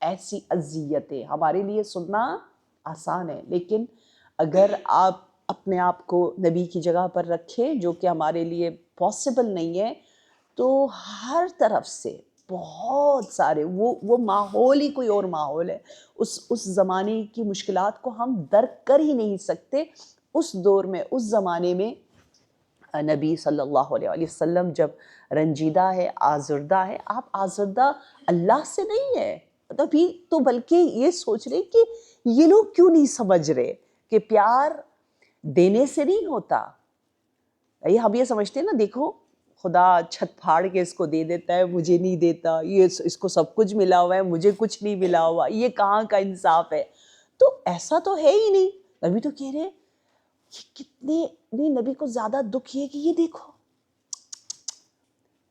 ایسی اذیتیں ہمارے لیے سننا آسان ہے، لیکن اگر آپ اپنے آپ کو نبی کی جگہ پر رکھیں، جو کہ ہمارے لیے پاسبل نہیں ہے، تو ہر طرف سے بہت سارے وہ ماحول ہی کوئی اور ماحول ہے، اس زمانے کی مشکلات کو ہم درک کر ہی نہیں سکتے۔ اس دور میں، اس زمانے میں نبی صلی اللہ علیہ وسلم جب رنجیدہ ہے، آزردہ ہے، آپ آزردہ اللہ سے نہیں ہے ابھی تو، بلکہ یہ سوچ رہے کہ یہ لوگ کیوں نہیں سمجھ رہے کہ پیار دینے سے نہیں ہوتا۔ یہ ہم یہ سمجھتے ہیں نا، دیکھو خدا چھت پھاڑ کے اس کو دے دیتا ہے، مجھے نہیں دیتا، یہ اس کو سب کچھ ملا ہوا ہے، مجھے کچھ نہیں ملا ہوا، یہ کہاں کا انصاف ہے؟ تو ایسا تو ہے ہی نہیں۔ نبی تو کہہ رہے یہ کتنے نہیں، نبی کو زیادہ دکھ یہ کہ یہ دیکھو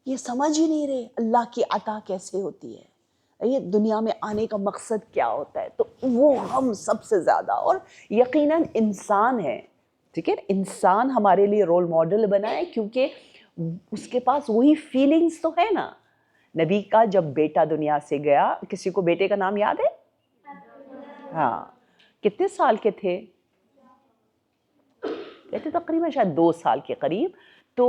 یہ سمجھ ہی نہیں رہے اللہ کی عطا کیسے ہوتی ہے، یہ دنیا میں آنے کا مقصد کیا ہوتا ہے۔ تو وہ ہم سب سے زیادہ، اور یقیناً انسان ہے، ٹھیک ہے، انسان ہمارے لیے رول ماڈل بنا ہے، کیونکہ اس کے پاس وہی فیلنگز تو ہے نا۔ نبی کا جب بیٹا دنیا سے گیا، کسی کو بیٹے کا نام یاد ہے؟ ہاں، کتنے سال کے تھے؟ کہتے تقریباً شاید 2 سال کے قریب۔ تو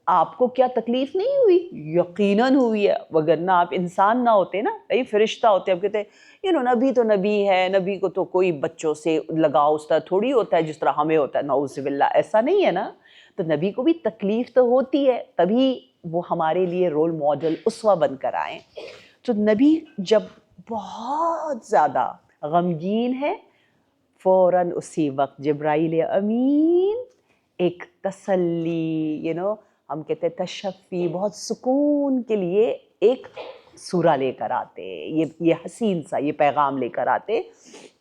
آپ کو کیا تکلیف نہیں ہوئی؟ یقیناً ہوئی ہے، وگرنہ آپ انسان نہ ہوتے نا، فرشتہ ہوتے۔ اب کہتے ہیں نبی تو نبی ہے، نبی کو تو کوئی بچوں سے لگاؤ اس طرح تھوڑی ہوتا ہے جس طرح ہمیں ہوتا ہے، نعوذ باللہ، ایسا نہیں ہے نا۔ تو نبی کو بھی تکلیف تو ہوتی ہے، تبھی وہ ہمارے لیے رول ماڈل، اسوہ بن کر آئیں۔ تو نبی جب بہت زیادہ غمگین ہے، فوراً اسی وقت جبرائیل امین ایک تسلی، ہم کہتے ہیں تشفی، بہت سکون کے لیے ایک سورہ لے کر آتے، یہ حسین سا یہ پیغام لے کر آتے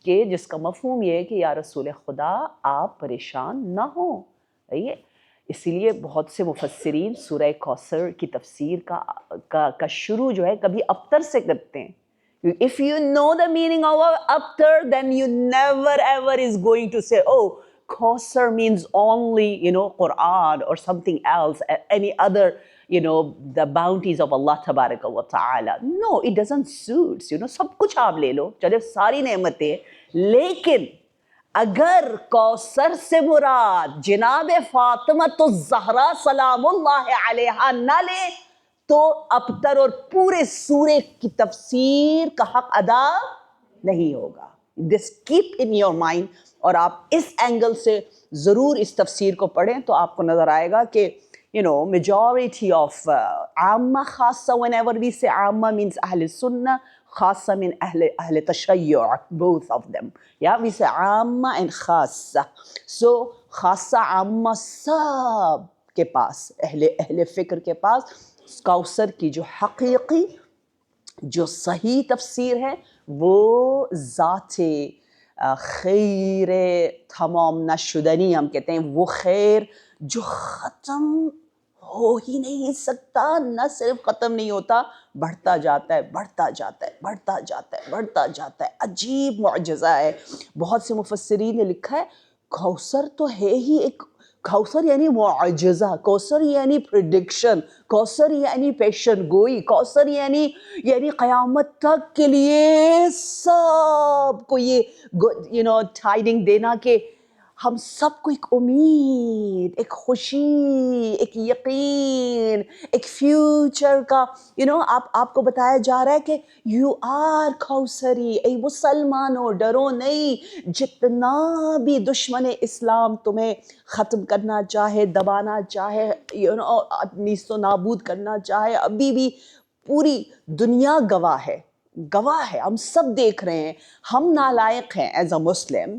کہ جس کا مفہوم یہ ہے کہ یا رسول خدا آپ پریشان نہ ہوں۔ اسی لیے بہت سے مفسرین سورہ کوثر کی تفسیر کا شروع جو ہے کبھی ابتر سے کرتے ہیں۔ If you know the meaning of abtar, then you never ever is going to say, oh, Kausar means only, Quran or something else, any other, the bounties of Allah tabaraka wa ta'ala. No, it doesn't suit, سب کچھ آپ لے لو، چلے ساری نعمتیں، لیکن اگر کوثر سے مراد جناب فاطمۃ الزہرا سلام اللہ علیہا نہ لے تو ابتر اور پورے سورے کی تفسیر کا حق ادا نہیں ہوگا۔ This keep in your mind، اور آپ اس اینگل سے ضرور اس تفسیر کو پڑھیں تو آپ کو نظر آئے گا کہ majority of عامہ خاصہ، whenever we say عامہ means اہل سنہ، خاصہ من اہل تشیع، both of them. Yeah, we say عامہ and خاصہ. So خاصہ عامہ سب کے پاس، اہل فکر کے پاس کوثر کی جو حقیقی، جو صحیح تفسیر ہے وہ ذات خیر تمام نشدنی، ہم کہتے ہیں وہ خیر جو ختم ہو ہی نہیں سکتا، نہ صرف ختم نہیں ہوتا، بڑھتا جاتا ہے، بڑھتا جاتا ہے، بڑھتا جاتا ہے، بڑھتا جاتا ہے۔ عجیب معجزہ ہے۔ بہت سے مفسرین نے لکھا ہے کوثر تو ہے ہی ایک، کوثر یعنی معجزہ، کوثر یعنی پریڈکشن، کوثر یعنی پیشن گوئی، کوثر یعنی قیامت تک کے لیے سب کو یہ ٹائڈنگ دینا کہ ہم سب کو ایک امید، ایک خوشی، ایک یقین، ایک فیوچر کا آپ کو بتایا جا رہا ہے کہ یو آر کوثری، اے مسلمانوں ڈرو نہیں، جتنا بھی دشمن اسلام تمہیں ختم کرنا چاہے، دبانا چاہے، نیست و نابود کرنا چاہے، ابھی بھی پوری دنیا گواہ ہے، ہم سب دیکھ رہے ہیں، ہم نالائق ہیں as a Muslim,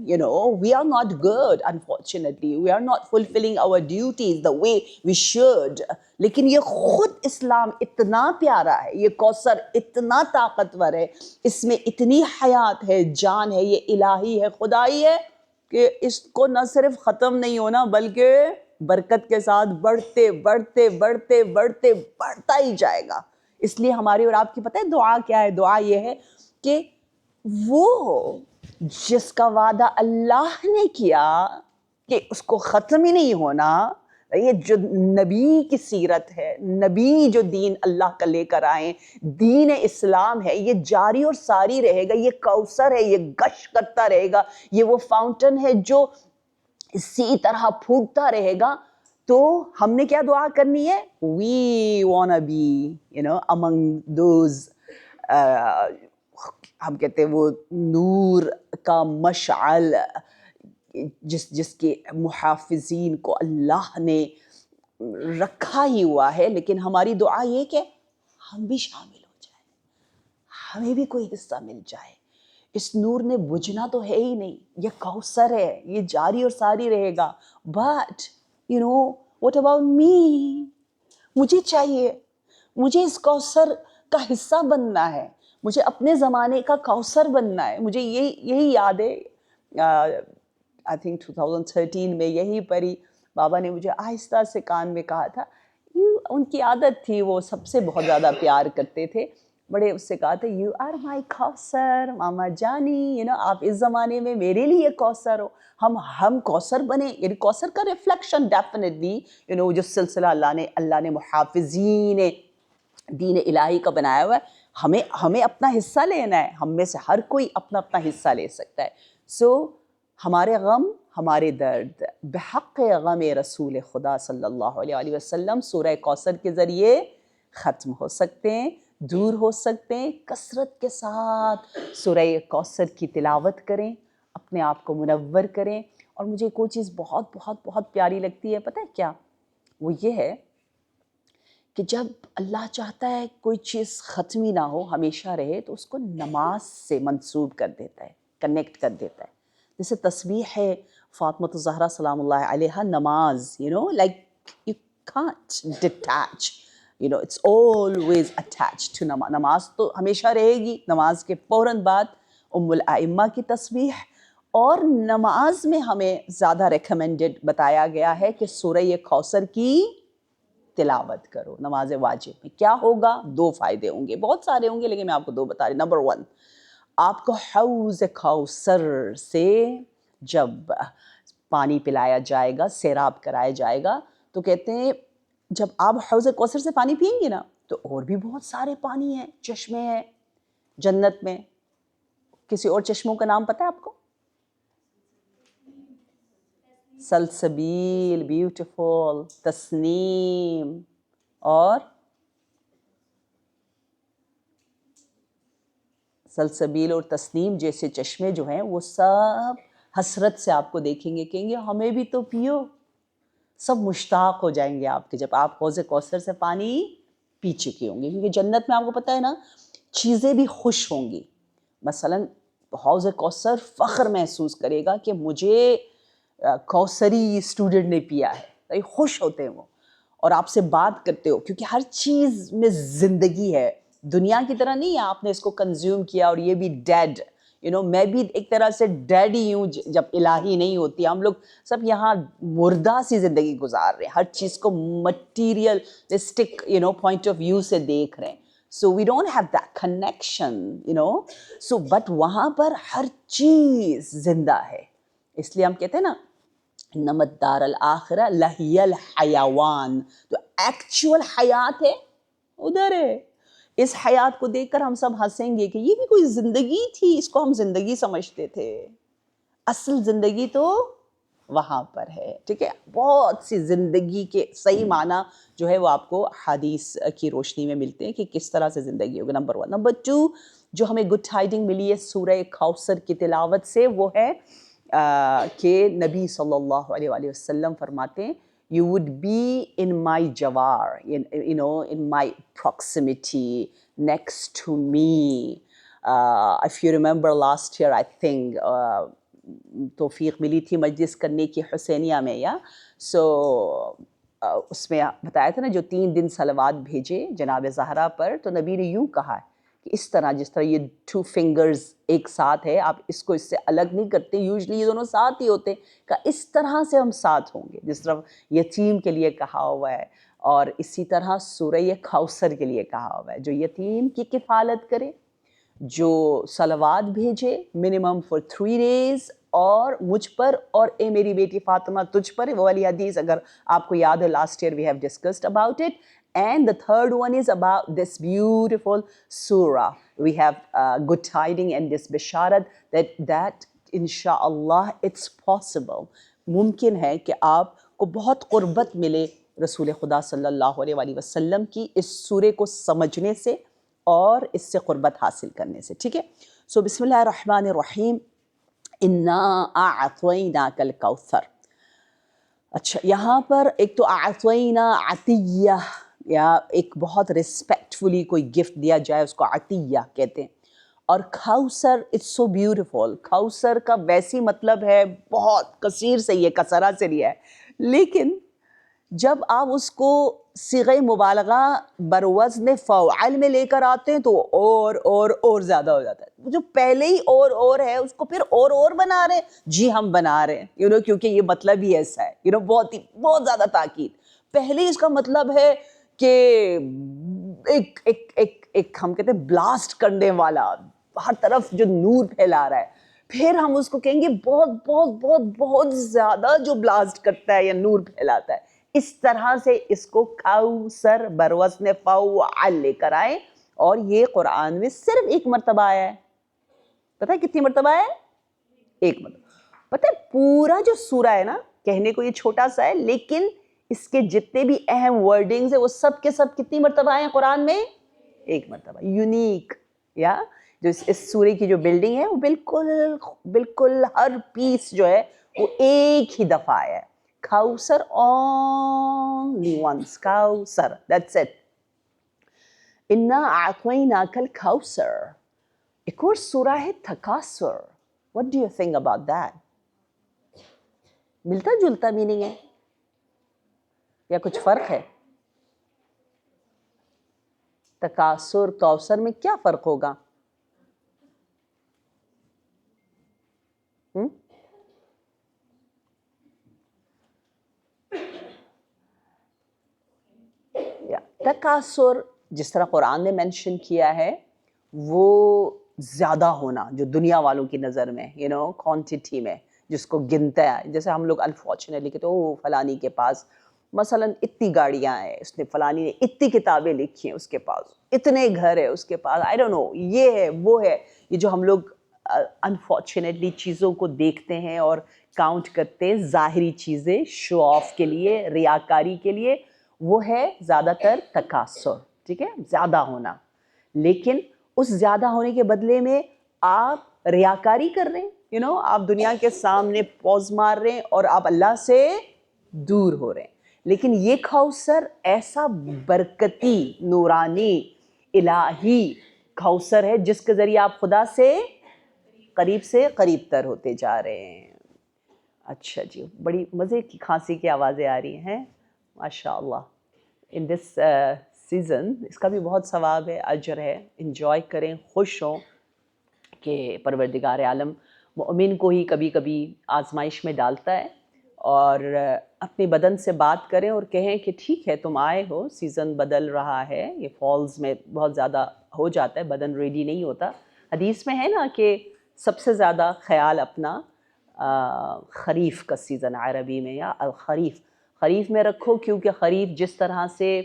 we are not good unfortunately, we are not fulfilling our duties the way we should، لیکن یہ خود اسلام اتنا پیارا ہے، یہ کوثر اتنا طاقتور ہے، اس میں اتنی حیات ہے، جان ہے، یہ الہی ہے، خدائی ہے کہ اس کو نہ صرف ختم نہیں ہونا بلکہ برکت کے ساتھ بڑھتے بڑھتے بڑھتے بڑھتے بڑھتا ہی جائے گا۔ اس لیے ہماری اور آپ کی پتہ ہے دعا کیا ہے؟ دعا یہ ہے کہ وہ جس کا وعدہ اللہ نے کیا کہ اس کو ختم ہی نہیں ہونا، یہ جو نبی کی سیرت ہے، نبی جو دین اللہ کا لے کر آئے، دین اسلام ہے، یہ جاری اور ساری رہے گا، یہ کوثر ہے، یہ گش کرتا رہے گا، یہ وہ فاؤنٹن ہے جو اسی طرح پھوٹتا رہے گا. تو ہم نے کیا دعا کرنی ہے؟ وی wanna be among those ہم کہتے ہیں وہ نور کا مشعل جس کے محافظین کو اللہ نے رکھا ہی ہوا ہے. لیکن ہماری دعا یہ کہ ہم بھی شامل ہو جائیں، ہمیں بھی کوئی حصہ مل جائے. اس نور نے بجھنا تو ہے ہی نہیں، یہ کوثر ہے، یہ جاری اور ساری رہے گا. But what about me؟ مجھے چاہیے، مجھے اس کوثر کا حصہ بننا ہے، مجھے اپنے زمانے کا کوثر بننا ہے. مجھے یہی یاد ہے، آئی تھنک 2013 میں یہی پری بابا نے مجھے آہستہ سے کان میں کہا تھا. ان کی عادت تھی، وہ سب سے بہت زیادہ پیار کرتے تھے، بڑے اس سے کہا تھا یو آر مائی کوثر ماما جانی، آپ اس زمانے میں میرے لیے کوثر ہو. ہم کوثر بنے، یعنی کوثر کا ریفلیکشن ڈیفینیٹلی جو سلسلہ اللہ نے محافظین دین الہی کا بنایا ہوا ہے، ہمیں اپنا حصہ لینا ہے. ہم میں سے ہر کوئی اپنا حصہ لے سکتا ہے. سو ہمارے غم، ہمارے درد بحق غم رسول خدا صلی اللہ علیہ وسلم سورہ کوثر کے ذریعے ختم ہو سکتے ہیں، دور ہو سکتے ہیں. کثرت کے ساتھ سورہ کوثر کی تلاوت کریں، اپنے آپ کو منور کریں. اور مجھے کوئی چیز بہت بہت بہت پیاری لگتی ہے، پتہ ہے کیا؟ وہ یہ ہے کہ جب اللہ چاہتا ہے کوئی چیز ختم ہی نہ ہو، ہمیشہ رہے، تو اس کو نماز سے منسوب کر دیتا ہے، کنیکٹ کر دیتا ہے. جیسے تسبیح ہے فاطمہ الزہرا سلام اللہ علیہا، نماز like you can't detach, it's always attached to نماز. نماز تو ہمیشہ رہے گی. نماز کے فوراً بعد الائمہ کی تسبیح، اور نماز میں ہمیں زیادہ ریکمینڈڈ بتایا گیا ہے کہ سورہ کوثر کی تلاوت کرو نماز واجب میں. کیا ہوگا؟ 2 فائدے ہوں گے، بہت سارے ہوں گے لیکن میں آپ کو 2 بتا رہی. نمبر 1، آپ کو حوض کوثر سے جب پانی پلایا جائے گا، سیراب کرایا جائے گا، تو کہتے ہیں جب آپ حوض کوثر سے پانی پئیں گے نا، تو اور بھی بہت سارے پانی ہیں، چشمے ہیں جنت میں. کسی اور چشموں کا نام پتہ ہے آپ کو؟ سلسبیل، بیوٹیفل، تسنیم، اور سلسبیل اور تسنیم جیسے چشمے جو ہیں وہ سب حسرت سے آپ کو دیکھیں گے، کہیں گے ہمیں بھی تو پیو. سب مشتاق ہو جائیں گے آپ کے، جب آپ حوض کوثر سے پانی پی چکے ہوں گے. کیونکہ جنت میں آپ کو پتہ ہے نا، چیزیں بھی خوش ہوں گی. مثلا حوض کوثر فخر محسوس کرے گا کہ مجھے کوثری اسٹوڈنٹ نے پیا ہے، خوش ہوتے ہیں وہ. اور آپ سے بات کرتے ہو، کیونکہ ہر چیز میں زندگی ہے، دنیا کی طرح نہیں ہے آپ نے اس کو کنزیوم کیا اور یہ بھی ڈیڈ. میں بھی ایک طرح سے ڈیڈ ہی ہوں جب الہی نہیں ہوتی. ہم لوگ سب یہاں مردہ سی زندگی گزار رہے ہیں، ہر چیز کو مٹیریلسٹک پوائنٹ آف ویو سے دیکھ رہے ہیں. So we don't have that connection, so but وہاں پر ہر چیز زندہ ہے. اس لیے ہم کہتے ہیں نا نمت دار الآخرہ لہی الحیوان، تو ایکچوئل حیات ہے ادھر ہے. اس حیات کو دیکھ کر ہم سب ہنسیں گے کہ یہ بھی کوئی زندگی تھی، اس کو ہم زندگی سمجھتے تھے. اصل زندگی تو وہاں پر ہے. ٹھیک ہے، بہت سی زندگی کے صحیح معنی جو ہے وہ آپ کو حدیث کی روشنی میں ملتے ہیں کہ کس طرح سے زندگی ہوگی. نمبر 1. نمبر 2 جو ہمیں گڈ ٹائڈنگ ملی ہے سورہ کوثر کی تلاوت سے، وہ ہے کہ نبی صلی اللہ علیہ وآلہ وسلم فرماتے ہیں you would be in my jawar, in my proximity, next to me. If you remember last year, I think توفیق ملی تھی مجلس کرنے کی حسینیہ میں، یا اس میں بتایا تھا نا جو 3 دن صلوات بھیجے جناب زہرا پر، تو نبی نے یوں کہا کہ اس طرح جس طرح یہ 2 فنگرز ایک ساتھ ہے، آپ اس کو اس سے الگ نہیں کرتے، یوزلی یہ دونوں ساتھ ہی ہوتے ہیں، کہ اس طرح سے ہم ساتھ ہوں گے جس طرح یتیم کے لیے کہا ہوا ہے. اور اسی طرح سورہ کوثر کے لیے کہا ہوا ہے جو یتیم کی کفالت کرے، جو صلوات بھیجے منیمم فار 3 days اور مجھ پر اور اے میری بیٹی فاطمہ تجھ پر. وہ والی حدیث اگر آپ کو یاد ہے last year we have discussed about it. And the third one is about this beautiful surah. We have good tidings and this bisharat that inshallah it's possible. ممکن ہے کہ آپ کو بہت قربت ملے رسول خدا صلی اللہ علیہ وآلہ وسلم کی اس سورے کو سمجھنے سے اور اس سے قربت حاصل کرنے سے. ٹھیک ہے. سو بسم اللہ الرحمن الرحیم. انا اعطیناک الکوثر. اچھا یہاں پر ایک تو اعطینا عطیہ یا ایک بہت ریسپیکٹفلی کوئی گفٹ دیا جائے اس کو عطیہ کہتے ہیں. اور کوثر اٹس سو بیوٹیفل. کوثر کا ویسی مطلب ہے بہت کثیر سے یہ کثرہ سے لیا ہے, لیکن جب آپ اس کو صیغہ مبالغہ بروزن فعل میں لے کر آتے ہیں تو اور زیادہ ہو جاتا ہے. جو پہلے ہی اور ہے اس کو پھر اور بنا رہے ہیں. جی ہم بنا رہے ہیں کیونکہ یہ مطلب ہی ایسا ہے بہت زیادہ تاکید. پہلے اس کا مطلب ہے کہ ایک ہم کہتے ہیں بلاسٹ کرنے والا, ہر طرف جو نور پھیلا رہا ہے. پھر ہم اس کو کہیں گے بہت بہت بہت بہت زیادہ جو بلاسٹ کرتا ہے یا نور پھیلاتا ہے. اس طرح سے اس کو کوثر بروزن فعل لے کر آئے, اور یہ قرآن میں صرف ایک مرتبہ آیا ہے. پتہ ہے کتنی مرتبہ آیا ہے؟ ایک مرتبہ. پتہ ہے پورا جو سورہ ہے نا, کہنے کو یہ چھوٹا سا ہے لیکن اس کے جتنے بھی اہم ورڈنگز ہیں وہ سب کے سب کتنی مرتبہ آئے ہیں قرآن میں؟ ایک مرتبہ. یونیک یا جو اس سورے کی جو بلڈنگ ہے وہ بالکل ہر پیس جو ہے وہ ایک ہی دفعہ آیا ہے. کوثر only once. Kausar, that's it. انا اعطیناک الکوثر. ایک اور سورہ ہے تکاثر. What do you think about that? ملتا جلتا میننگ ہے یا کچھ فرق ہے؟ تکاثر کوثر میں کیا فرق ہوگا؟ تکاثر جس طرح قرآن نے مینشن کیا ہے وہ زیادہ ہونا جو دنیا والوں کی نظر میں کوانٹٹی میں جس کو گنتا ہے. جیسے ہم لوگ انفارچونیٹلی کہتے ہیں فلانی کے پاس مثلا اتنی گاڑیاں ہیں, اس نے فلانی نے اتنی کتابیں لکھی ہیں, اس کے پاس اتنے گھر ہے, اس کے پاس آئی ڈونٹ نو یہ ہے وہ ہے. یہ جو ہم لوگ انفارچونیٹلی چیزوں کو دیکھتے ہیں اور کاؤنٹ کرتے ہیں ظاہری چیزیں شو آف کے لیے, ریاکاری کے لیے, وہ ہے زیادہ تر تکاثر. ٹھیک ہے, زیادہ ہونا. لیکن اس زیادہ ہونے کے بدلے میں آپ ریاکاری کر رہے ہیں. آپ دنیا کے سامنے پوز مار رہے ہیں اور آپ اللہ سے دور ہو رہے ہیں. لیکن یہ کوثر ایسا برکتی نورانی الہی کوثر ہے جس کے ذریعے آپ خدا سے قریب تر ہوتے جا رہے ہیں. اچھا جی, بڑی مزے کی کھانسی کی آوازیں آ رہی ہیں ماشاء اللہ. ان دس سیزن اس کا بھی بہت ثواب ہے, اجر ہے. انجوائے کریں, خوش ہوں کہ پروردگار عالم مومن کو ہی کبھی کبھی آزمائش میں ڈالتا ہے. اور اپنے بدن سے بات کریں اور کہیں کہ ٹھیک ہے تم آئے ہو, سیزن بدل رہا ہے, یہ فالز میں بہت زیادہ ہو جاتا ہے, بدن ریڈی نہیں ہوتا. حدیث میں ہے نا کہ سب سے زیادہ خیال اپنا خریف کا سیزن عربی میں یا خریف میں رکھو, کیونکہ خریف جس طرح سے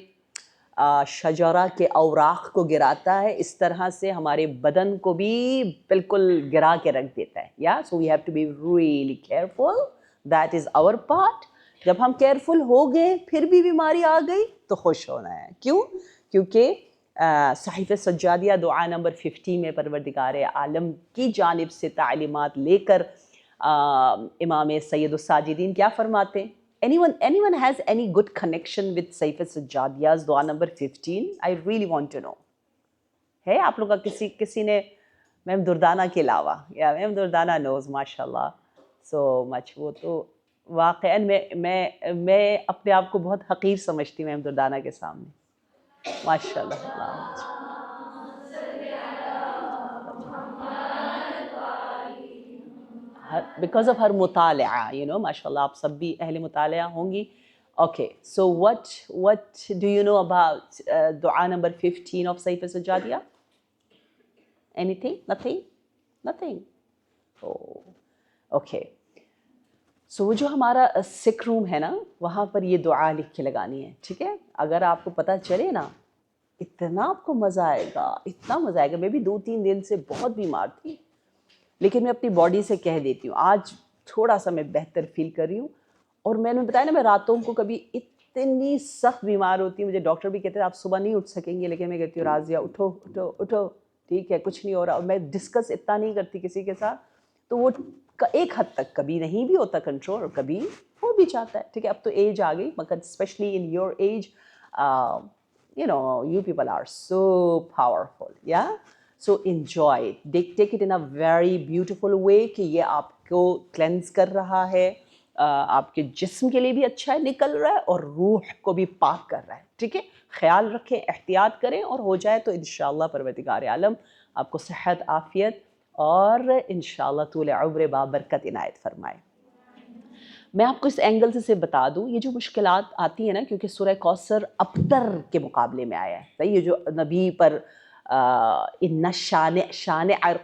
شجرہ کے اوراق کو گراتا ہے اس طرح سے ہمارے بدن کو بھی بالکل گرا کے رکھ دیتا ہے. یا so we have to be really careful, that is our part. جب ہم کیئرفل ہو گئے پھر بھی بیماری آ گئی تو خوش ہونا ہے. کیوں؟ کیونکہ صحیفہ سجادیہ دعا نمبر 50 میں پروردگار عالم کی جانب سے تعلیمات لے کر امام سید الساجدین کیا فرماتے ہیں؟ Anyone has any good connection with صحیفہ سجادیہ دعا number 15? I really want to know. ہے آپ لوگ کا کسی نے میم دردانہ کے علاوہ؟ یا میم دردانہ نوز ماشاء اللہ سو مچ. وہ تو واقعاً میں اپنے آپ کو بہت حقیر سمجھتی ہوں میم دردانہ کے سامنے ماشاء اللہ. بیکاز آف ہر مطالعہ ماشاء اللہ آپ سب بھی اہل مطالعہ ہوں گی. Okay, so what do you know about دعا نمبر 15 of صحیفہ سجادیہ؟ Anything? Nothing? Oh. Okay. So وہ جو ہمارا سکھ روم ہے نا, وہاں پر یہ دعا لکھ کے لگانی ہے, ٹھیک ہے؟ اگر آپ کو پتہ چلے نا, اتنا آپ کو مزہ آئے گا, اتنا مزہ آئے گا. میں بھی 2-3 دن سے بہت بیمار تھی, لیکن میں اپنی باڈی سے کہہ دیتی ہوں آج تھوڑا سا میں بہتر فیل کر رہی ہوں. اور میں نے بتایا نا, میں راتوں کو کبھی اتنی سخت بیمار ہوتی ہوں, مجھے ڈاکٹر بھی کہتے ہیں آپ صبح نہیں اٹھ سکیں گے, لیکن میں کہتی ہوں راضیہ اٹھو اٹھو اٹھو, ٹھیک ہے کچھ نہیں ہو رہا. اور میں ڈسکس اتنا نہیں کرتی کسی کے ساتھ, تو وہ ایک حد تک کبھی نہیں بھی ہوتا کنٹرول, اور کبھی ہو بھی جاتا ہے, ٹھیک ہے؟ اب تو ایج آ گئی, مگر specially in your age, you know, you people are so powerful, yeah? So enjoy it, take it in a very beautiful way کہ یہ آپ کو کلینز کر رہا ہے, آپ کے جسم کے لیے بھی اچھا ہے, نکل رہا ہے, اور روح کو بھی پاک کر رہا ہے, ٹھیک ہے؟ خیال رکھیں, احتیاط کریں, اور ہو جائے تو انشاءاللہ پروردگار عالم آپ کو صحت, عافیت اور انشاءاللہ طول عمر بابرکت عنایت فرمائے. میں آپ کو اس اینگل سے بتا دوں, یہ جو مشکلات آتی ہیں نا, کیونکہ سورہ کوثر ابتر کے مقابلے میں آیا ہے, صحیح؟ یہ جو نبی پر ان شان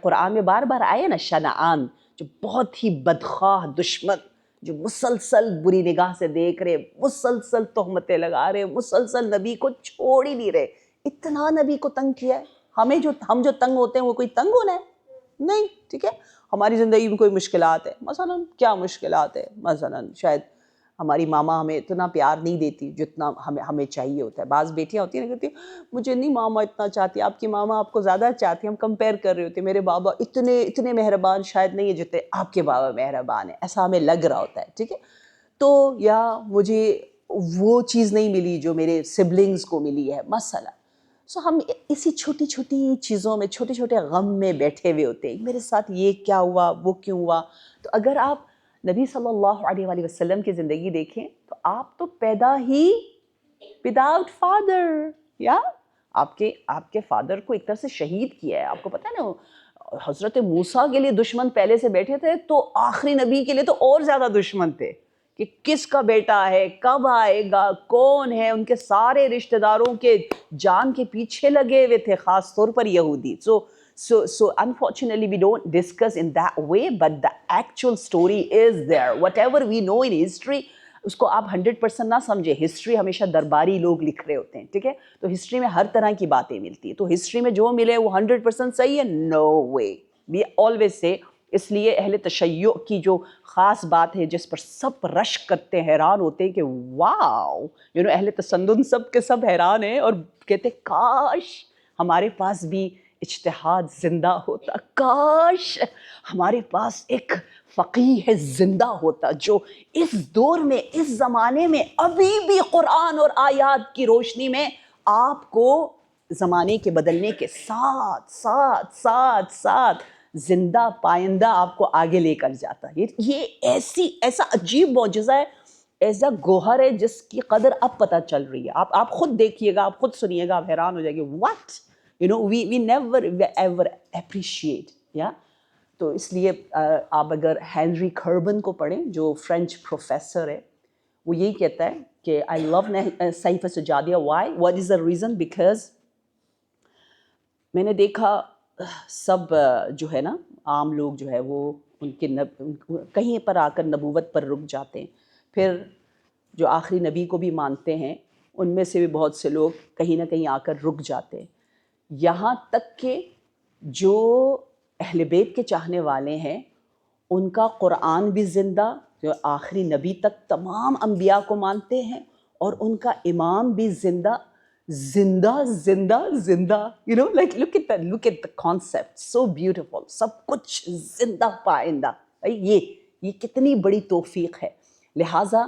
قرآن میں بار بار آیا نا, شنعان, جو بہت ہی بدخواہ دشمن, جو مسلسل بری نگاہ سے دیکھ رہے, مسلسل تہمتیں لگا رہے, مسلسل نبی کو چھوڑ ہی نہیں رہے, اتنا نبی کو تنگ کیا ہے. ہم جو تنگ ہوتے ہیں وہ کوئی تنگ ہونا ہے نہیں, ٹھیک ہے؟ ہماری زندگی میں کوئی مشکلات ہے, مثلاً کیا مشکلات ہے, مثلاً شاید ہماری ماما ہمیں اتنا پیار نہیں دیتی جتنا ہمیں چاہیے ہوتا ہے. بعض بیٹیاں ہوتی ہیں نا, کہتی ہیں مجھے نہیں ماما اتنا چاہتی, آپ کی ماما آپ کو زیادہ چاہتی ہیں. ہم کمپیئر کر رہے ہوتے ہیں, میرے بابا اتنے مہربان شاید نہیں ہے جتنے آپ کے بابا مہربان ہیں, ایسا ہمیں لگ رہا ہوتا ہے, ٹھیک ہے؟ تو یا مجھے وہ چیز نہیں ملی جو میرے سبلنگز کو ملی ہے مثلا. سو ہم اسی چھوٹی چھوٹی چیزوں میں, چھوٹے چھوٹے غم میں بیٹھے ہوئے ہوتے ہیں, میرے ساتھ یہ کیا ہوا, وہ کیوں ہوا. تو اگر آپ نبی صلی اللہ علیہ وآلہ وسلم کی زندگی دیکھیں تو آپ تو پیدا ہی وداؤٹ فادر, یا آپ کے فادر کو ایک طرح سے شہید کیا ہے. آپ کو پتہ ہے نا, حضرت موسیٰ کے لیے دشمن پہلے سے بیٹھے تھے, تو آخری نبی کے لیے تو اور زیادہ دشمن تھے کہ کس کا بیٹا ہے, کب آئے گا, کون ہے. ان کے سارے رشتہ داروں کے جان کے پیچھے لگے ہوئے تھے, خاص طور پر یہودی. So unfortunately we don't discuss in that way, but the actual story is there. Whatever we know in history, اس کو آپ 100% نہ سمجھے. ہسٹری ہمیشہ درباری لوگ لکھ رہے ہوتے ہیں, ٹھیک ہے؟ تو ہسٹری میں ہر طرح کی باتیں ملتی ہیں, تو ہسٹری میں جو ملے وہ 100% صحیح ہے؟ نو وے. وی آلویز سے, اس لیے اہل تشیع کی جو خاص بات ہے جس پر سب رشک کرتے ہیں, حیران ہوتے ہیں کہ واو, اہل تسنن سب کے سب حیران ہیں, اور کہتے کاش ہمارے پاس بھی اجتہاد زندہ ہوتا, کاش ہمارے پاس ایک فقیہ زندہ ہوتا جو اس دور میں, اس زمانے میں ابھی بھی قرآن اور آیات کی روشنی میں آپ کو زمانے کے بدلنے کے ساتھ ساتھ ساتھ ساتھ زندہ پائندہ آپ کو آگے لے کر جاتا. یہ ایسا عجیب معجزہ ہے, ایسا گوہر ہے جس کی قدر اب پتہ چل رہی ہے. آپ خود دیکھیے گا, آپ خود سنیے گا, آپ حیران ہو جائے گے. What we never ever appreciate, yeah. تو اس لیے آپ اگر ہینری کربن کو پڑھیں, جو فرینچ پروفیسر ہے, وہ یہی کہتا ہے کہ I love سیف سجادیہ. why, what is the reason? because میں نے دیکھا سب جو ہے نا عام لوگ جو ہے وہ ان کے کہیں پر آ کر نبوت پر رک جاتے ہیں, پھر جو آخری نبی کو بھی مانتے ہیں ان میں سے بھی بہت سے لوگ کہیں نہ کہیں آ کر رک جاتے ہیں, یہاں تک کہ جو اہل بیت کے چاہنے والے ہیں ان کا قرآن بھی زندہ, جو آخری نبی تک تمام انبیاء کو مانتے ہیں, اور ان کا امام بھی زندہ زندہ زندہ زندہ. like look at the concept, so beautiful, سب کچھ زندہ پائندہ. یہ کتنی بڑی توفیق ہے. لہٰذا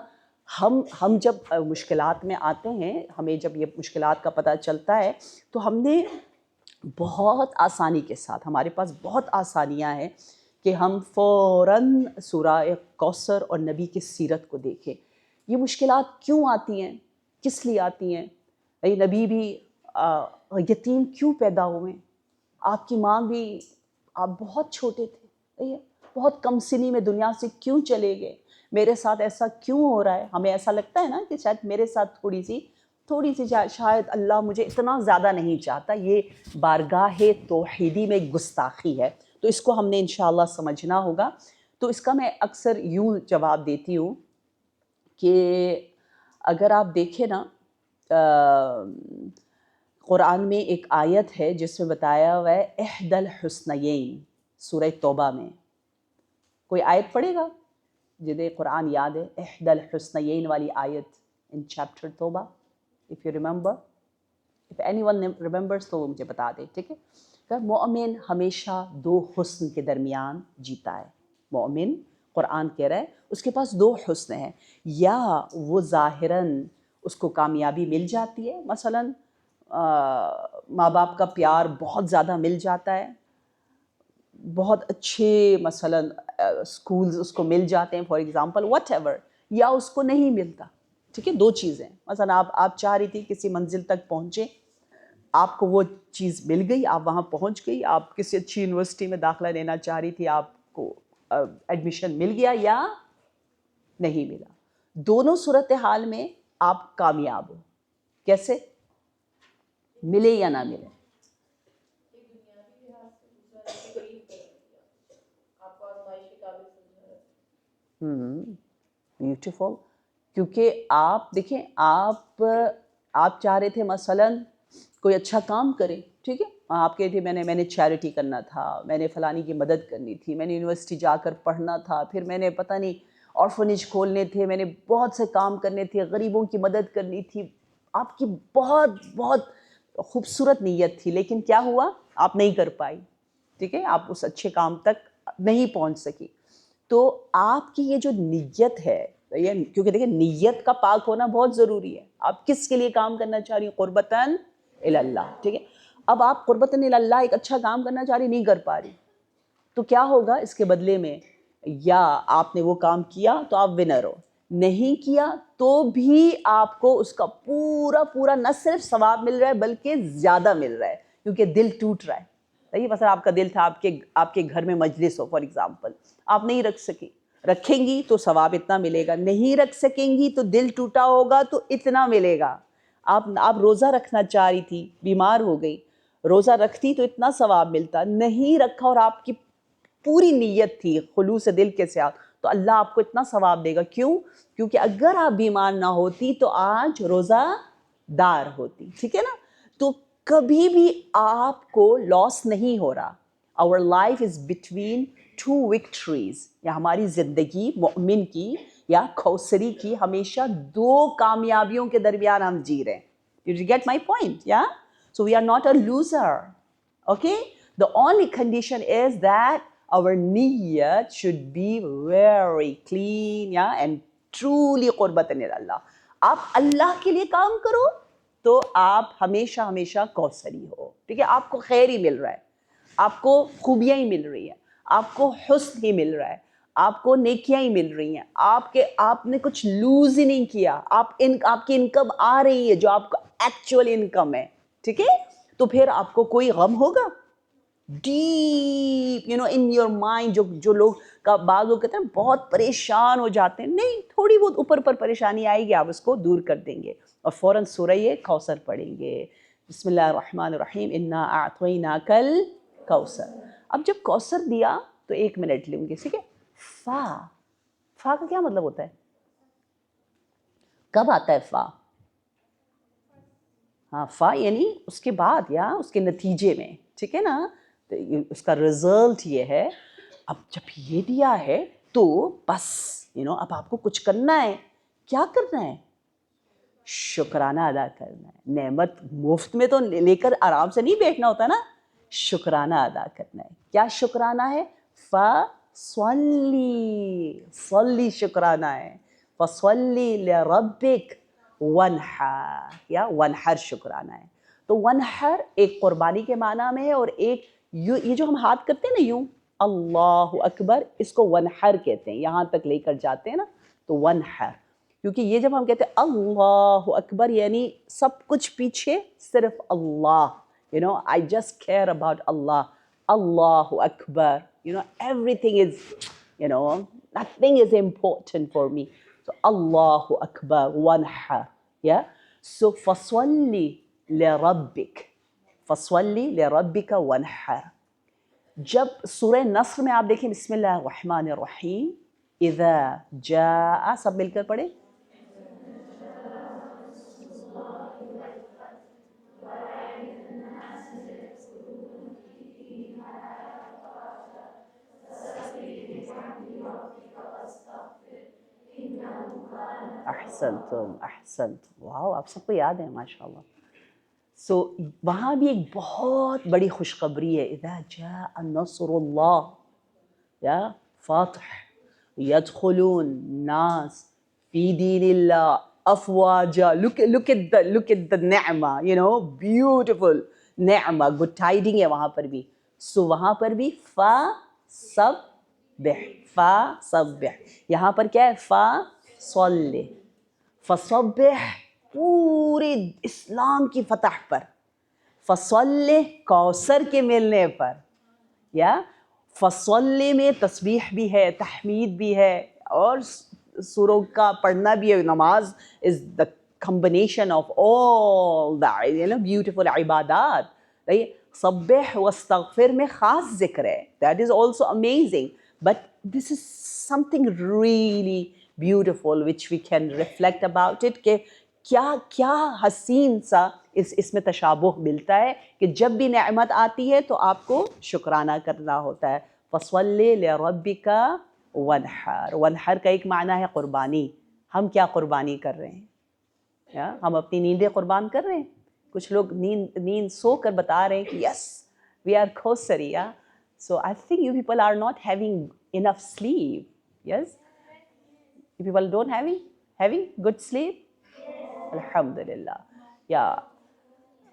ہم جب مشکلات میں آتے ہیں, ہمیں جب یہ مشکلات کا پتہ چلتا ہے, تو ہم نے بہت آسانی کے ساتھ, ہمارے پاس بہت آسانیاں ہیں کہ ہم فوراً سورہ کوثر اور نبی کی سیرت کو دیکھیں. یہ مشکلات کیوں آتی ہیں, کس لیے آتی ہیں؟ نبی بھی یتیم کیوں پیدا ہوئے, آپ کی ماں بھی, آپ بہت چھوٹے تھے, بہت کم سنی میں دنیا سے کیوں چلے گئے, میرے ساتھ ایسا کیوں ہو رہا ہے. ہمیں ایسا لگتا ہے نا کہ شاید میرے ساتھ تھوڑی سی شاید اللہ مجھے اتنا زیادہ نہیں چاہتا. یہ بارگاہ توحیدی میں گستاخی ہے, تو اس کو ہم نے انشاءاللہ سمجھنا ہوگا. تو اس کا میں اکثر یوں جواب دیتی ہوں کہ اگر آپ دیکھیں نا قرآن میں ایک آیت ہے جس میں بتایا ہوا ہے احد الحسنیین، سورہ توبہ میں. کوئی آیت پڑھے گا جنہیں قرآن یاد ہے؟ احد الحسنیین والی آیت ان چیپٹر توبہ، if you remember, if anyone remembers تو وہ مجھے بتا دے، ٹھیک ہے؟ کہ مومن ہمیشہ دو حسن کے درمیان جیتا ہے. مومن قرآن کہہ رہا ہے اس کے پاس دو حسن ہیں، یا وہ ظاہراً اس کو کامیابی مل جاتی ہے، مثلاً ماں باپ کا پیار بہت زیادہ مل جاتا ہے، بہت اچھے مثلاً اسکولز اس کو مل جاتے ہیں فار ایگزامپل واٹ ایور، یا اس کو نہیں ملتا. ٹھیک ہے، دو چیزیں، مثلاً آپ چاہ رہی تھی کسی منزل تک پہنچے، آپ کو وہ چیز مل گئی، آپ وہاں پہنچ گئی، آپ کسی اچھی یونیورسٹی میں داخلہ لینا چاہ رہی تھی، آپ کو ایڈمیشن مل گیا یا نہیں ملا. دونوں صورتحال میں آپ کامیاب ہو. کیسے؟ ملے یا نہ ملے. بیوٹیفل. کیونکہ آپ دیکھیں، آپ چاہ رہے تھے مثلاً کوئی اچھا کام کرے، ٹھیک ہے، آپ کہتے تھے میں نے چیریٹی کرنا تھا، میں نے فلانی کی مدد کرنی تھی، میں نے یونیورسٹی جا کر پڑھنا تھا، پھر میں نے پتہ نہیں آرفنیج کھولنے تھے، میں نے بہت سے کام کرنے تھے، غریبوں کی مدد کرنی تھی. آپ کی بہت بہت خوبصورت نیت تھی، لیکن کیا ہوا؟ آپ نہیں کر پائی. ٹھیک ہے، آپ اس اچھے کام تک نہیں پہنچ سکی. تو آپ کی یہ جو نیت ہے، کیونکہ دیکھیں نیت کا پاک ہونا بہت ضروری ہے. آپ کس کے لیے کام کرنا چاہ رہی ہیں؟ قربتاً اللہ. ٹھیک ہے، اب آپ قربتاً اللہ ایک اچھا کام کرنا چاہ رہی، نہیں کر پا رہی، تو کیا ہوگا اس کے بدلے میں؟ یا آپ نے وہ کام کیا تو آپ ونر ہو، نہیں کیا تو بھی آپ کو اس کا پورا پورا نہ صرف ثواب مل رہا ہے بلکہ زیادہ مل رہا ہے، کیونکہ دل ٹوٹ رہا ہے. صحیح، مثلا آپ کا دل تھا، آپ کے گھر میں مجلس ہو فار ایگزامپل، آپ نہیں رکھ سکی، رکھیں گی تو ثواب اتنا ملے گا، نہیں رکھ سکیں گی تو دل ٹوٹا ہوگا تو اتنا ملے گا. آپ روزہ رکھنا چاہ رہی تھی، بیمار ہو گئی، روزہ رکھتی تو اتنا ثواب ملتا، نہیں رکھا اور آپ کی پوری نیت تھی خلوص دل کے ساتھ، تو اللہ آپ کو اتنا ثواب دے گا. کیوں؟ کیونکہ اگر آپ بیمار نہ ہوتی تو آج روزہ دار ہوتی. ٹھیک ہے نا؟ تو کبھی بھی آپ کو لاس نہیں ہو رہا. Our life is between two victories. یا ہماری زندگی مومن کی یا کوثری کی ہمیشہ دو کامیابیوں کے درمیان ہم جی رہے ہیں. Did you get my point? Yeah? So we are not a loser. Okay? The only condition is that our niyyat should be very clean, yeah, and truly قربتاً اللہ. آپ اللہ کے لیے کام کرو تو آپ ہمیشہ ہمیشہ کوثری ہو. ٹھیک ہے، آپ کو خیر ہی مل رہا ہے، آپ کو خوبیاں ہی مل رہی ہیں، آپ کو حسن ہی مل رہا ہے، آپ کو نیکیاں ہی مل رہی ہیں، آپ نے کچھ لوز ہی نہیں کیا، آپ کی انکم آ رہی ہے جو آپ کا ایکچوئل انکم ہے. ٹھیک ہے، تو پھر آپ کو کوئی غم ہوگا؟ Deep in your mind. جو لوگ کا بعض لوگ کہتے ہیں بہت پریشان ہو جاتے ہیں، نہیں، تھوڑی بہت اوپر پر پریشانی آئے گی، آپ اس کو دور کر دیں گے اور فوراً سورہ کوثر پڑھیں گے. بسم اللہ الرحمن الرحیم، انا اعطیناک الکوثر. اب جب کوثر دیا تو 1 منٹ لوں گے، ٹھیک ہے. فا کا کیا مطلب ہوتا ہے؟ کب آتا ہے فا؟ ہاں، فا یعنی اس کے بعد یا اس کے نتیجے میں. ٹھیک ہے نا؟ اس کا رزلٹ یہ ہے. اب جب یہ دیا ہے تو بس اب آپ کو کچھ کرنا ہے. کیا کرنا ہے؟ شکرانہ ادا کرنا ہے. نعمت مفت میں تو لے کر آرام سے نہیں بیٹھنا ہوتا نا، شکرانہ ادا کرنا ہے. کیا شکرانہ ہے؟ صلی شکرانہ ہے. فصلی لربک ونحر، یا ونحر شکرانہ ہے. تو ونحر ایک قربانی کے معنی میں ہے، اور ایک یہ جو ہم ہاتھ کرتے ہیں نا یوں اللہ اکبر، اس کو ونحر کہتے ہیں. یہاں تک لے کر جاتے ہیں نا تو ونحر. کیونکہ یہ جب ہم کہتے ہیں اللہ اکبر یعنی سب کچھ پیچھے صرف اللہ. I just care about Allah. Allahu Akbar. Everything is, nothing is important for me. So Allahu Akbar, wanhar. Yeah? So فَصَلِّ لِرَبِّكَ. فَصَلِّ لِرَبِّكَ وَانْحَرْ. جب سورہ نصر میں آپ دیکھیں بسم اللہ الرحمن الرحیم اذا جاء، سب مل کر پڑھیں. احسنتم احسنتم، واو آپ سب کو یاد ہے ماشاء اللہ. سو وہاں بھی ایک بہت بڑی خوشخبری ہے، اذا جاء نصر اللہ یا فاتح يدخلون ناس فی دین اللہ افواجا. look at the نعمہ، beautiful نعمہ، good tiding ہے وہاں پر بھی. سو وہاں پر بھی فسبح، یہاں پر کیا ہے فصلی، فصبح پورے اسلام کی فتح پر، فصلی کوثر کے ملنے پر، یا فصلی میں تسبیح بھی ہے، تحمید بھی ہے، اور سوروں کا پڑھنا بھی ہے. نماز از دا combination of all the beautiful عبادات. سبح واستغفر میں خاص ذکر ہے، that is also amazing, but this is something really beautiful which we can reflect about it کہ کیا حسین سا اس میں تشابہ ملتا ہے کہ جب بھی نعمت آتی ہے تو آپ کو شکرانہ کرنا ہوتا ہے. فَصَلِّ لِرَبِّكَ وَانْحَرْ، وانحر کا ایک معنی ہے قربانی. ہم کیا قربانی کر رہے ہیں؟ ہم اپنی نیندیں قربان کر رہے ہیں. کچھ لوگ نیند سو کر بتا رہے ہیں کہ یس وی آر کوثری. So I think you people are not having enough sleep. Yes you people don't having good sleep? الحمدللہ. یا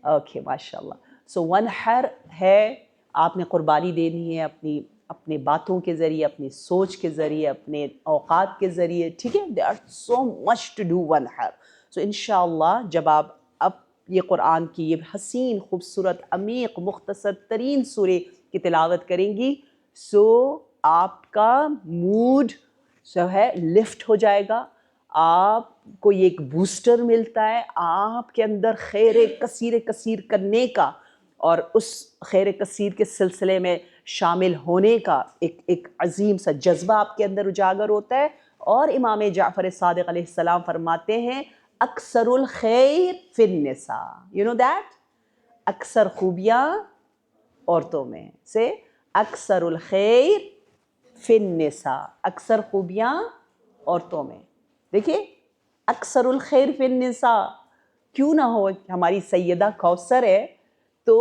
اوکے ماشاء اللہ. سو ونحر ہے آپ نے قربانی دینی ہے اپنے باتوں کے ذریعے، اپنی سوچ کے ذریعے، اپنے اوقات کے ذریعے. ٹھیک ہے، there are so much to do ونحر. سو انشاءاللہ جب آپ اب یہ قرآن کی یہ حسین خوبصورت عمیق مختصر ترین سورے کی تلاوت کریں گی، سو آپ کا موڈ جو ہے لفٹ ہو جائے گا. آپ کو یہ ایک بوسٹر ملتا ہے، آپ کے اندر خیر کثیر کرنے کا اور اس خیر کثیر کے سلسلے میں شامل ہونے کا ایک عظیم سا جذبہ آپ کے اندر اجاگر ہوتا ہے. اور امام جعفر صادق علیہ السلام فرماتے ہیں اکثر الخیر فی النساء. یو نو دیٹ، اکثر خوبیاں عورتوں میں سے، اکثر الخیر فی النساء، اکثر خوبیاں عورتوں میں. دیکھیے اکثر الخیر فی النساء کیوں نہ ہو، ہماری سیدہ کوثر ہے تو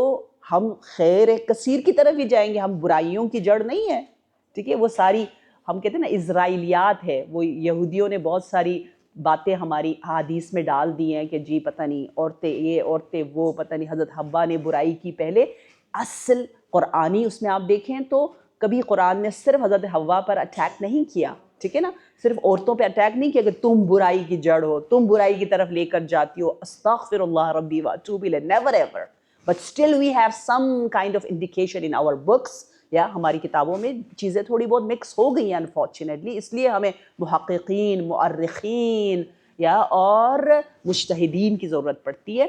ہم خیر کثیر کی طرف ہی جائیں گے، ہم برائیوں کی جڑ نہیں ہے. ٹھیک ہے، وہ ساری ہم کہتے ہیں نا اسرائیلیات ہے، وہ یہودیوں نے بہت ساری باتیں ہماری حدیث میں ڈال دی ہیں کہ جی پتہ نہیں عورتیں یہ عورتیں وہ، پتہ نہیں حضرت حوا نے برائی کی پہلے. اصل قرآنی اس میں آپ دیکھیں تو کبھی قرآن نے صرف حضرت حوا پر اٹیک نہیں کیا. ٹھیک ہے نا، صرف عورتوں پہ اٹیک نہیں کیا کہ تم برائی کی جڑ ہو، تم برائی کی طرف لے کر جاتی ہو. استغفر اللہ ربی واتوب الیہ، never ever. But still we have some kind of indication in our books, یا ہماری کتابوں میں چیزیں تھوڑی بہت مکس ہو گئی ہیں انفارچونیٹلی. اس لیے ہمیں محققین، مؤرخین یا اور مجتہدین کی ضرورت پڑتی ہے.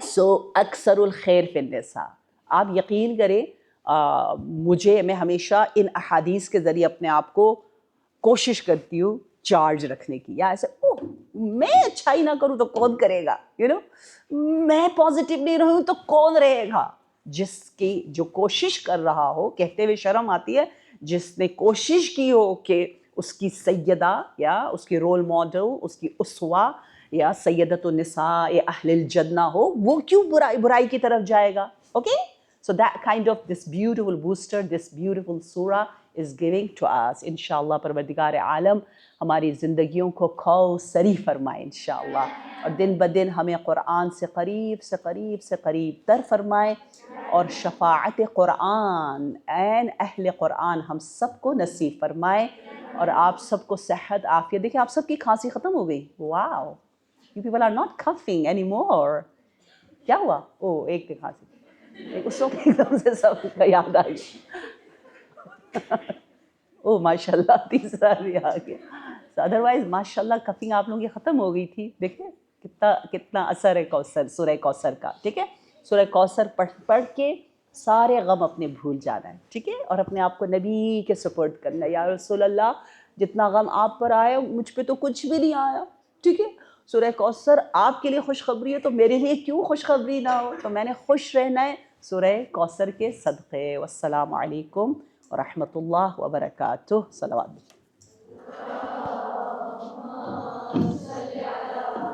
سو اکثر الخیر فی النساء. آپ یقین کریں میں ہمیشہ ان احادیث کے ذریعے اپنے آپ کو کوشش کرتی ہوں چارج رکھنے کی. یا ایسے میں اچھائی نہ کروں تو کون کرے گا، میں پازیٹیو نہیں رہوں تو کون رہے گا. جس کی جو کوشش کر رہا ہو، کہتے ہوئے شرم آتی ہے، جس نے کوشش کی ہو کہ اس کی سیدہ یا اس کی رول ماڈل، اس کی اسوہ یا سیدۃ النساء اہل الجنہ ہو، وہ کیوں برائی کی طرف جائے گا. Okay, so that kind of this beautiful booster, this beautiful surah is giving to us. انشاءاللہ پروردگار عالم ہماری زندگیوں کو کوثری فرمائے انشاءاللہ، اور دن بدن ہمیں قرآن سے قریب تر فرمائے، اور شفاعت قرآن این اہل قرآن ہم سب کو نصیب فرمائے، اور آپ سب کو صحت عافیت. دیکھیں آپ سب کی کھانسی ختم ہو گئی. واو، you people are not coughing anymore. کیا ہوا؟ ایک کی کھانسی، اس وقت ایک دم سے سب کا یاد آ گیا. ماشاء اللہ تیسرا بھی آ گیا. ادروائز ماشاء اللہ کفنگ آپ لوگوں کی ختم ہو گئی تھی. دیکھیں کتنا اثر ہے کوثر، سورہ کوثر کا. ٹھیک ہے، سورہ کوثر پڑھ کے سارے غم اپنے بھول جانا ہے، ٹھیک ہے، اور اپنے آپ کو نبی کے سپورٹ کرنا ہے، یا رسول اللہ جتنا غم آپ پر آیا مجھ پہ تو کچھ بھی نہیں آیا، ٹھیک ہے، سورہ کوثر آپ کے لیے خوشخبری ہے تو میرے لیے کیوں خوشخبری نہ ہو، تو میں نے خوش رہنا ہے سورہ کوثر کے صدقے۔ والسلام علیکم ورحمۃ اللہ وبرکاتہ، صلوات۔